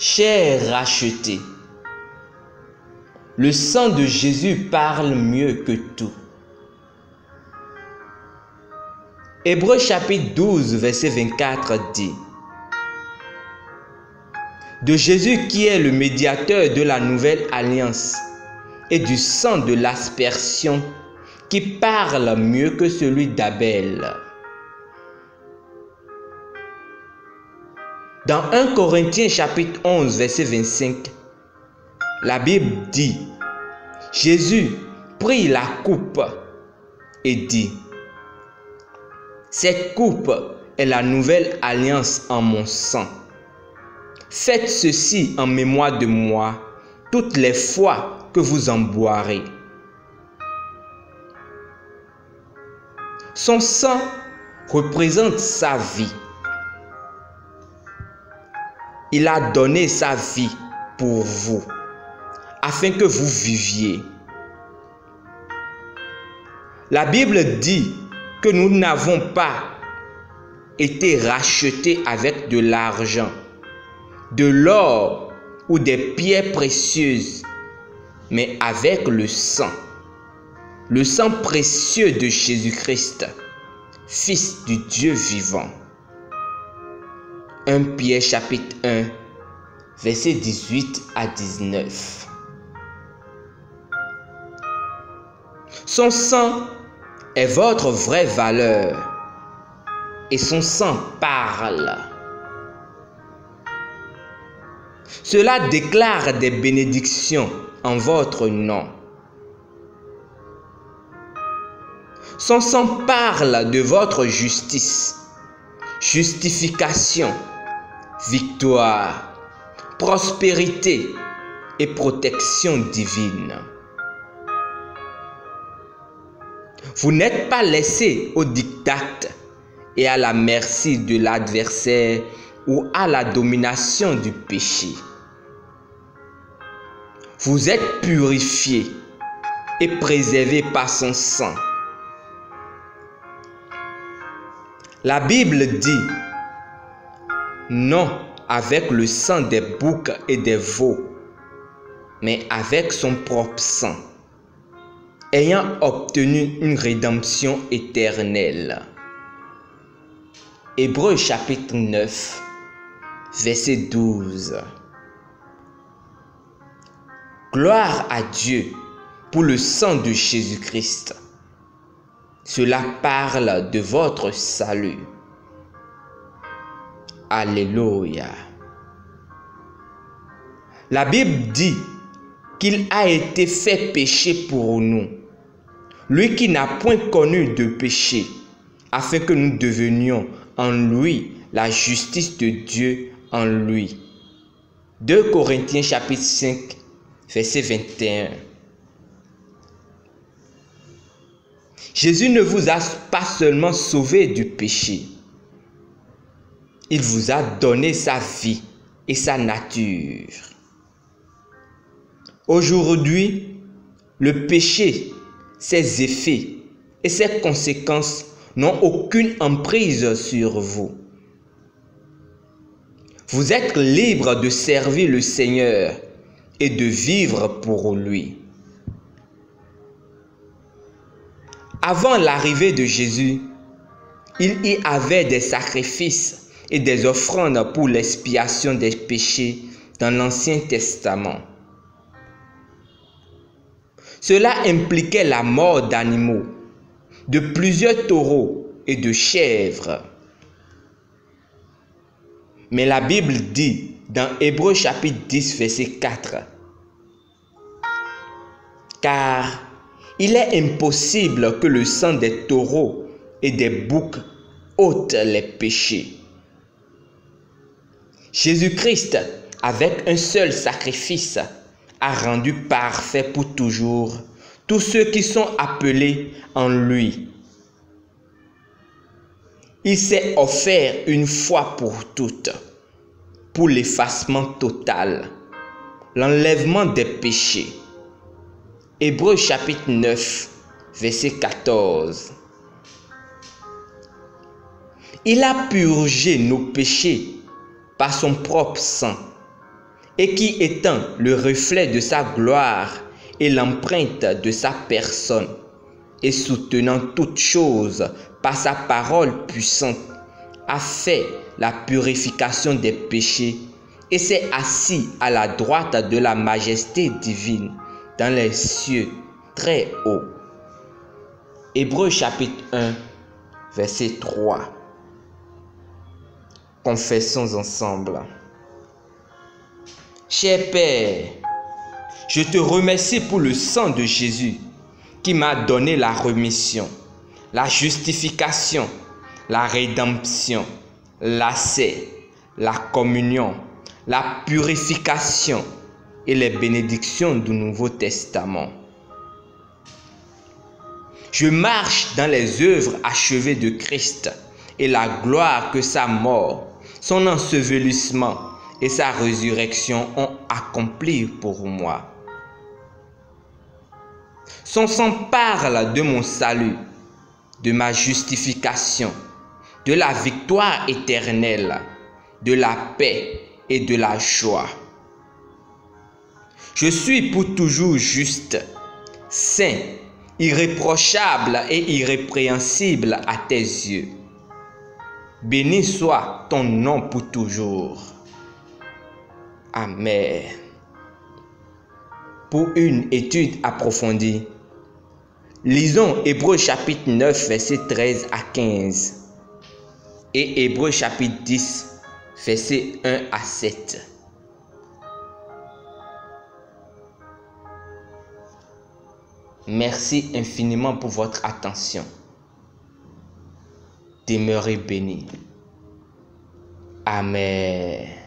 Chers rachetés, le sang de Jésus parle mieux que tout. Hébreux chapitre 12, verset 24 dit: de Jésus qui est le médiateur de la nouvelle alliance et du sang de l'aspersion qui parle mieux que celui d'Abel. Dans 1 Corinthiens chapitre 11 verset 25, la Bible dit: Jésus prit la coupe et dit: cette coupe est la nouvelle alliance en mon sang. Faites ceci en mémoire de moi toutes les fois que vous en boirez. Son sang représente sa vie. Il a donné sa vie pour vous, afin que vous viviez. La Bible dit que nous n'avons pas été rachetés avec de l'argent, de l'or ou des pierres précieuses, mais avec le sang précieux de Jésus-Christ, Fils du Dieu vivant. 1 Pierre chapitre 1, versets 18 à 19. Son sang est votre vraie valeur et son sang parle. Cela déclare des bénédictions en votre nom. Son sang parle de votre justice, justification, victoire, prospérité et protection divine. Vous n'êtes pas laissé au diktat et à la merci de l'adversaire ou à la domination du péché. Vous êtes purifiés et préservés par son sang. La Bible dit: non avec le sang des boucs et des veaux, mais avec son propre sang, ayant obtenu une rédemption éternelle. Hébreux chapitre 9, verset 12. Gloire à Dieu pour le sang de Jésus-Christ. Cela parle de votre salut. Alléluia. La Bible dit qu'il a été fait péché pour nous, lui qui n'a point connu de péché, afin que nous devenions en lui la justice de Dieu en lui. 2 Corinthiens chapitre 5, verset 21. Jésus ne vous a pas seulement sauvé du péché, il vous a donné sa vie et sa nature. Aujourd'hui, le péché, ses effets et ses conséquences n'ont aucune emprise sur vous. Vous êtes libre de servir le Seigneur et de vivre pour lui. Avant l'arrivée de Jésus, il y avait des sacrifices et des offrandes pour l'expiation des péchés dans l'Ancien Testament. Cela impliquait la mort d'animaux, de plusieurs taureaux et de chèvres. Mais la Bible dit dans Hébreux chapitre 10, verset 4, car il est impossible que le sang des taureaux et des boucs ôte les péchés. Jésus-Christ, avec un seul sacrifice, a rendu parfait pour toujours tous ceux qui sont appelés en lui. Il s'est offert une fois pour toutes, pour l'effacement total, l'enlèvement des péchés. Hébreux chapitre 9, verset 14. Il a purgé nos péchés par son propre sang et qui étant le reflet de sa gloire et l'empreinte de sa personne, et soutenant toutes choses par sa parole puissante, a fait la purification des péchés et s'est assis à la droite de la majesté divine dans les cieux très hauts. Hébreux chapitre 1, verset 3. Confessons ensemble. Cher Père, je te remercie pour le sang de Jésus qui m'a donné la rémission, la justification, la rédemption, l'accès, la communion, la purification et les bénédictions du Nouveau Testament. Je marche dans les œuvres achevées de Christ et la gloire que sa mort, son ensevelissement et sa résurrection ont accompli pour moi. Son sang parle de mon salut, de ma justification, de la victoire éternelle, de la paix et de la joie. Je suis pour toujours juste, saint, irréprochable et irrépréhensible à tes yeux. Béni soit ton nom pour toujours. Amen. Pour une étude approfondie, lisons Hébreux chapitre 9, verset 13 à 15 et Hébreux chapitre 10, verset 1 à 7. Merci infiniment pour votre attention. Demeurez bénis. Amen.